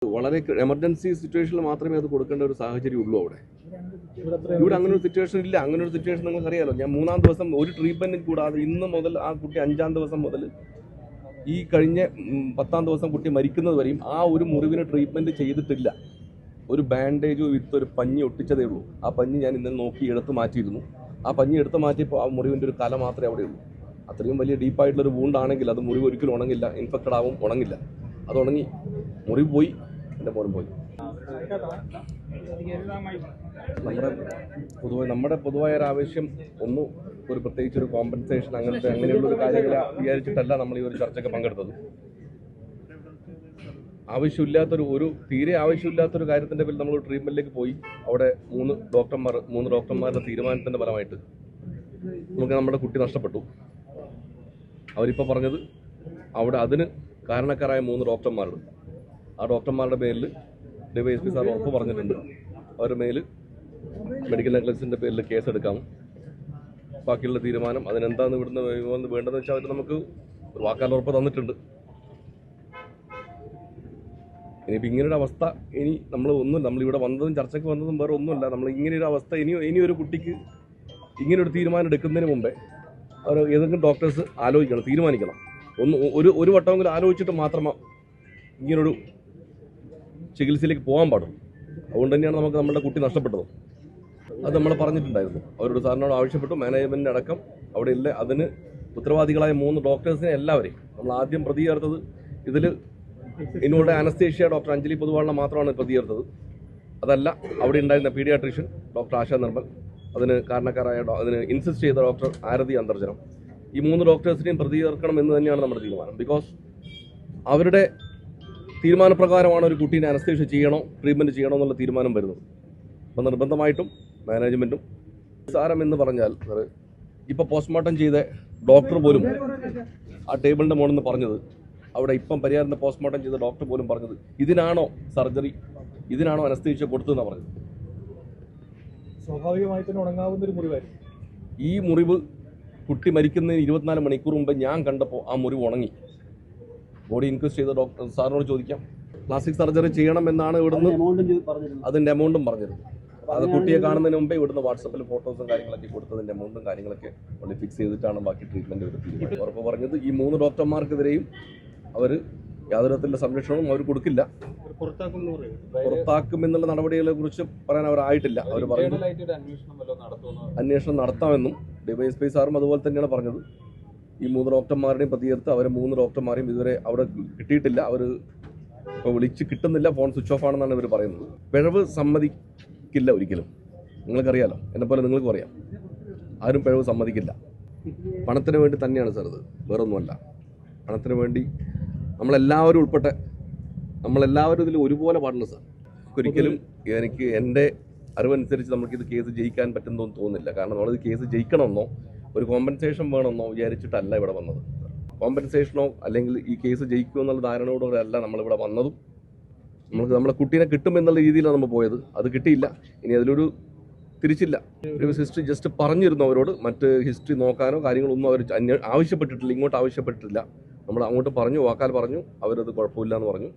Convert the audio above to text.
വളരെ എമർജൻസി സിറ്റുവേഷനിൽ മാത്രമേ അത് കൊടുക്കേണ്ട ഒരു സാഹചര്യം ഉള്ളൂ അവിടെ. ഇവിടെ അങ്ങനെ ഒരു സിറ്റുവേഷൻ ഇല്ല. അങ്ങനെ ഒരു സിറ്റുവേഷൻ നിങ്ങൾക്കറിയാലോ. ഞാൻ 3-ാം ദിവസം ഒരു ട്രീറ്റ്മെന്റും കൂടാതെ ഇന്ന് മുതൽ ആ കുട്ടി 5-ാം ദിവസം മുതൽ ഈ കഴിഞ്ഞ 10-ാം ദിവസം കുട്ടി മരിക്കുന്നത് വരെയും ആ ഒരു മുറിവിന് ട്രീറ്റ്മെന്റ് ചെയ്തിട്ടില്ല. ഒരു ബാൻഡേജോ വിത്ത് ഒരു പഞ്ഞി ഒട്ടിച്ചതേ ഉള്ളൂ. ആ പഞ്ഞി ഞാൻ ഇന്നലെ നോക്കി എടുത്ത് മാറ്റിയിരുന്നു. ആ പഞ്ഞി എടുത്ത് മാറ്റിയപ്പോൾ ആ മുറിവിൻ്റെ ഒരു കല മാത്രമേ അവിടെ ഉള്ളൂ. അത്രയും വലിയ ഡീപ്പായിട്ടുള്ളൊരു വൂണ്ടാണെങ്കിൽ അത് മുറിവ് ഒരിക്കലും ഉണങ്ങില്ല, ഇൻഫെക്റ്റഡ് ആവും, ഉണങ്ങില്ല. അത് ഉണങ്ങി, മുറിവ് പോയി, എൻ്റെ മോനും പോയി. നമ്മുടെ പൊതുവായ ഒരു ആവശ്യം ഒന്നും ഒരു പ്രത്യേകിച്ച് ഒരു കോമ്പൻസേഷൻ അങ്ങനെയുള്ളൊരു കാര്യങ്ങൾ വിചാരിച്ചിട്ടല്ല നമ്മൾ ഈ ഒരു ചർച്ചയ്ക്ക് പങ്കെടുത്തത്. തീരെ ആവശ്യമില്ലാത്തൊരു കാര്യത്തിൻ്റെ പേരിൽ നമ്മൾ ട്രീറ്റ്മെൻറ്റിലേക്ക് പോയി. അവിടെ മൂന്ന് ഡോക്ടർമാരുടെ തീരുമാനത്തിൻ്റെ ഫലമായിട്ട് നമുക്ക് നമ്മുടെ കുട്ടി നഷ്ടപ്പെട്ടു. അവരിപ്പോൾ പറഞ്ഞത് അവിടെ അതിന് കാരണക്കാരായ 3 ഡോക്ടർമാരുണ്ട്. ആ ഡോക്ടർമാരുടെ പേരിൽ DYSP സാർ ഉറപ്പ് പറഞ്ഞിട്ടുണ്ട്. അവരുടെ മേൽ മെഡിക്കൽ നെഗ്ലിജൻസിൻ്റെ പേരിൽ കേസെടുക്കാം. ബാക്കിയുള്ള തീരുമാനം അതിനെന്താണെന്ന് ഇവിടുന്ന് വേണ്ടതെന്ന് വെച്ചാൽ അവർ നമുക്ക് ഒരു വാക്കാൽ ഉറപ്പ് തന്നിട്ടുണ്ട്. ഇനിയിപ്പോൾ ഇങ്ങനൊരു അവസ്ഥ ഇനി നമ്മളിവിടെ വന്നതും ചർച്ചയ്ക്ക് വന്നതും വേറെ ഒന്നുമല്ല. നമ്മൾ ഇങ്ങനെയൊരു അവസ്ഥ ഇനി ഒരു കുട്ടിക്ക് ഇങ്ങനൊരു തീരുമാനം എടുക്കുന്നതിന് മുമ്പേ അവർ ഏതെങ്കിലും ഡോക്ടേഴ്സ് ആലോചിക്കണം, തീരുമാനിക്കണം. ഒരു വട്ടമെങ്കിലും ആലോചിച്ചിട്ട് മാത്രമേ ഇങ്ങനൊരു ചികിത്സയിലേക്ക് പോകാൻ പാടുള്ളൂ. അതുകൊണ്ട് തന്നെയാണ് നമുക്ക് നമ്മുടെ കുട്ടി നഷ്ടപ്പെട്ടത്. അത് നമ്മൾ പറഞ്ഞിട്ടുണ്ടായിരുന്നു. അവരോട് സാറിനോട് ആവശ്യപ്പെട്ടു. മാനേജ്മെൻറ്റിന് അടക്കം അവിടെ ഇല്ല, അതിന് ഉത്തരവാദികളായ 3 ഡോക്ടേഴ്സിനെ എല്ലാവരെയും നമ്മൾ ആദ്യം പ്രതി ചേർത്തത്. ഇതിൽ ഇന്നോടെ അനസ്തേഷ്യ ഡോക്ടർ അഞ്ജലി പൊതുവാളിനെ മാത്രമാണ് പ്രതി ചേർത്തത്. അതല്ല, അവിടെ ഉണ്ടായിരുന്ന പീഡിയാട്രീഷ്യൻ ഡോക്ടർ ആശാ നിർമ്മൽ, അതിന് അതിന് ഇൻസിസ്റ്റ് ചെയ്ത ഡോക്ടർ ആരതി അന്തർജനം, ഈ 3 ഡോക്ടേഴ്സിനെയും പ്രതി ചേർക്കണം എന്ന് തന്നെയാണ് നമ്മുടെ തീരുമാനം. ബിക്കോസ് അവരുടെ തീരുമാനപ്രകാരമാണ് ഒരു കുട്ടീനെ അനസ്തേഷ്യ ചെയ്യണോ ട്രീറ്റ്മെൻറ്റ് ചെയ്യണോ എന്നുള്ള തീരുമാനം വരുന്നത്. അപ്പം നിർബന്ധമായിട്ടും മാനേജ്മെൻറ്റും സാരമെന്ന് പറഞ്ഞാൽ ഇപ്പോൾ പോസ്റ്റ്മോർട്ടം ചെയ്ത ഡോക്ടർ പോലും ആ ടേബിളിൻ്റെ മുകളിൽ നിന്ന് പറഞ്ഞത്, അവിടെ ഇപ്പം പരിഹാരം പോസ്റ്റ്മോർട്ടം ചെയ്ത ഡോക്ടർ പോലും പറഞ്ഞത് ഇതിനാണോ സർജറി, ഇതിനാണോ അനസ്തേഷ്യ കൊടുത്തതെന്നാണ് പറഞ്ഞത്. സ്വാഭാവികമായി തന്നെ ഉണങ്ങാവുന്ന ഒരു മുറിവായിരുന്നു ഈ മുറിവ്. കുട്ടി മരിക്കുന്നതിന് 24 മണിക്കൂർ മുമ്പ് ഞാൻ കണ്ടപ്പോൾ ആ മുറിവ് ഉണങ്ങി. ബോഡി ഇൻക്വസ്റ്റ് ചെയ്ത ഡോക്ടർ സാറിനോട് ചോദിക്കാം. പ്ലാസ്റ്റിക് സർജറി ചെയ്യണമെന്നാണ് ഇവിടുന്ന് അതിൻ്റെ എമൗണ്ടും പറഞ്ഞിരുന്നു. അത് കുട്ടിയെ കാണുന്നതിന് മുമ്പേ ഇവിടുന്ന് വാട്സപ്പിൽ ഫോട്ടോസും കാര്യങ്ങളൊക്കെ കൊടുത്തതിൻ്റെ എമൗണ്ടും കാര്യങ്ങളൊക്കെ ഒന്ന് ഫിക്സ് ചെയ്തിട്ടാണ് ബാക്കി ട്രീറ്റ്മെൻറ്റ് വരുത്തിയത്. ഉറപ്പ് പറഞ്ഞത് ഈ 3 ഡോക്ടർമാർക്കെതിരെയും അവർ യാതൊരു തരത്തിലുള്ള സംരക്ഷണവും അവർ കൊടുക്കില്ല, പുറത്താക്കും എന്നുള്ള നടപടികളെ കുറിച്ച് പറയാൻ അവരായിട്ടില്ല. അവർ പറഞ്ഞു അന്വേഷണം നടത്താമെന്നും DYSP സാറും അതുപോലെ തന്നെയാണ് പറഞ്ഞത്. ഈ 3 ഡോക്ടർമാരുടെയും പ്രതി ചേർത്ത് അവരെ 3 ഡോക്ടർമാരെയും ഇതുവരെ അവിടെ കിട്ടിയിട്ടില്ല. അവർ ഇപ്പോൾ വിളിച്ച് കിട്ടുന്നില്ല, ഫോൺ സ്വിച്ച് ഓഫ് ആണെന്നാണ് ഇവർ പറയുന്നത്. പിഴവ് സമ്മതിക്കില്ല ഒരിക്കലും. നിങ്ങൾക്കറിയാലോ, എന്നെപ്പോലെ നിങ്ങൾക്കും അറിയാം, ആരും പിഴവ് സമ്മതിക്കില്ല. പണത്തിന് വേണ്ടി തന്നെയാണ് സാർ, ഇത് വേറൊന്നുമല്ല. പണത്തിന് വേണ്ടി നമ്മളെല്ലാവരും ഉൾപ്പെടെ നമ്മളെല്ലാവരും ഇതിൽ ഒരുപോലെ പാടുന്നു സാർ. ഒരിക്കലും എനിക്ക് എൻ്റെ അറിവനുസരിച്ച് നമുക്കിത് കേസ് ജയിക്കാൻ പറ്റുന്നതെന്ന് തോന്നുന്നില്ല. കാരണം നമ്മളിത് കേസ് ജയിക്കണമെന്നോ ഒരു കോമ്പൻസേഷൻ വേണമെന്നോ വിചാരിച്ചിട്ടല്ല ഇവിടെ വന്നത്. കോമ്പൻസേഷനോ അല്ലെങ്കിൽ ഈ കേസ് ജയിക്കുമെന്നുള്ള ധാരണയോടെ അല്ല നമ്മളിവിടെ വന്നതും. നമ്മളെ കുട്ടീനെ കിട്ടുമെന്നുള്ള രീതിയിലാണ് നമ്മൾ പോയത്. അത് കിട്ടിയില്ല. ഇനി അതിലൊരു തിരിച്ചില്ല. ഒരു ഹിസ്റ്ററി ജസ്റ്റ് പറഞ്ഞിരുന്നു അവരോട്. മറ്റ് ഹിസ്റ്ററി നോക്കാനോ കാര്യങ്ങളൊന്നും അവർ ആവശ്യപ്പെട്ടിട്ടില്ല, ഇങ്ങോട്ട് ആവശ്യപ്പെട്ടിട്ടില്ല. നമ്മൾ അങ്ങോട്ട് പറഞ്ഞു, വാക്കാൽ പറഞ്ഞു, അവരത് കുഴപ്പമില്ല എന്ന് പറഞ്ഞു.